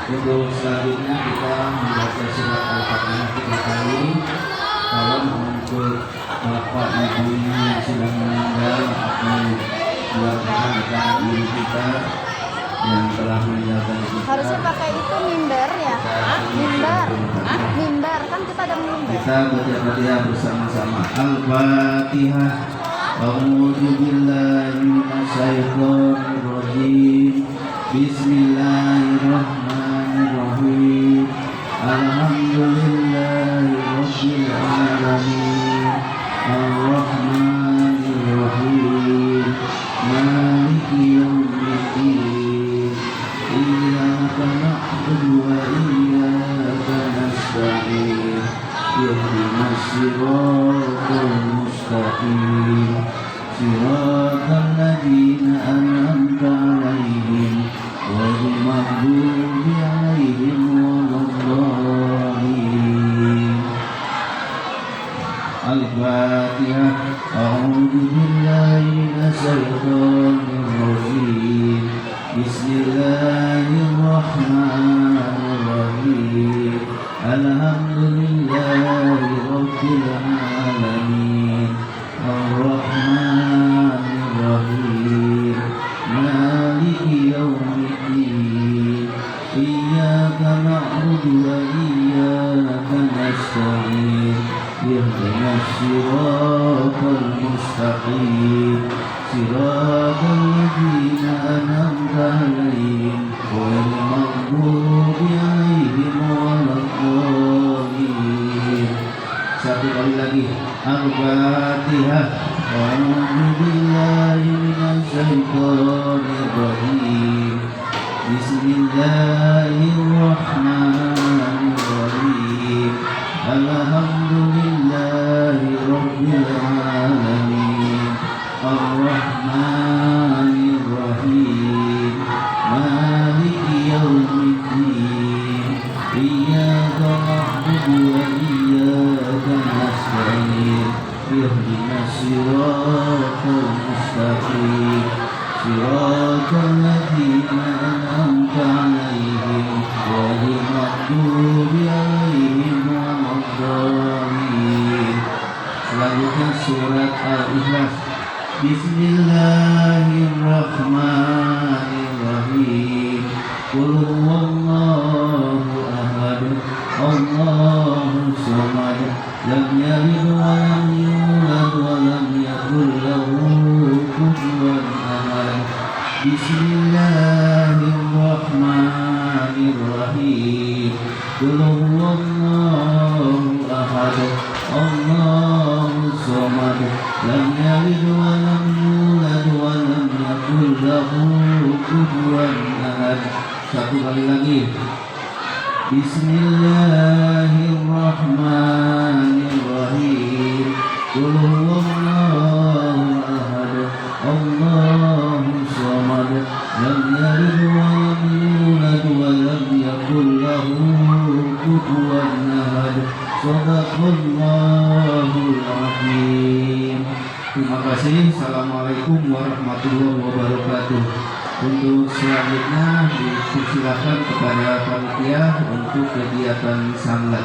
Untuk selanjutnya kita membaca surat Al-Fatihah 3 kali. Kalau untuk bapak ibunya yang sudah meninggal atau keluarga dekat diri kita yang telah meninggalkan kita, harusnya pakai itu mimbar ya. Mimbar kan kita ada mimbar. Kita baca Fatihah bersama-sama. Al-Fatihah. A'udzu billahi minasyaitonir rajim. Bismillahirrahmanirrahim. Alhamdulillahirabbil alamin. Ar-Rahmanir-Rahim. Maliki yaumiddin. Iyyaka na'budu wa iyyaka nasta'in. Ihdinas siratal mustaqim. Siratal ladzina an'amta 'alaihim ghairil maghdubi 'alaihim waladdallin. Al-Fatihah. A'udzu billahi minasyaitonir rajim. Bismillahirrahmanirrahim. Alhamdulillahirabbil alamin. Ar-Rahmanir-Rahim. Maliki yaumiddin. Iyyaka na'budu wa iyyaka nasta'in. Ihdinas siratal mustaqim. Siratal ladzina an'amta 'alaihim ghairil maghdubi 'alaihim waladdallin. Satu kali lagi. Al-Fatihah. A'udzu billahi minasyaitonir rajim. Bismillahirrahmanirrahim. Alhamdulillahirabbil alamin. Ar-Rahmanir-Rahim. Maliki yaumiddin. Iyyaka na'budu wa iyyaka nasta'in. Ihdinas siratal mustaqim. Siratal ladzina an'amta 'alaihim ghairil maghdubi 'alaihim waladdallin. Selanjutnya surat Al-Ikhlas. Bismillahirrahmanirrahim. Qul huwallahu ahad. Allahus samad. Lam yalid wa lam yulad wa lam yakul lahu kufuwan ahad. Bismillahirrahmanirrahim. Qul huwallahu ahad. Allahus samad. Lam yalid wa lam yulad wa lam yakul lahu kufuwan ahad. Satu kali lagi. Bismillahirrahmanirrahim. Qul huwallahu ahad. Allahus samad. Lam yalid wa lam yulad wa lam yakul lahu kufuwan ahad. Shadaqallahul azim. Terima kasih. Assalamualaikum warahmatullahi wabarakatuh. Untuk selanjutnya dipersilakan kepada panitia untuk kegiatan samlat.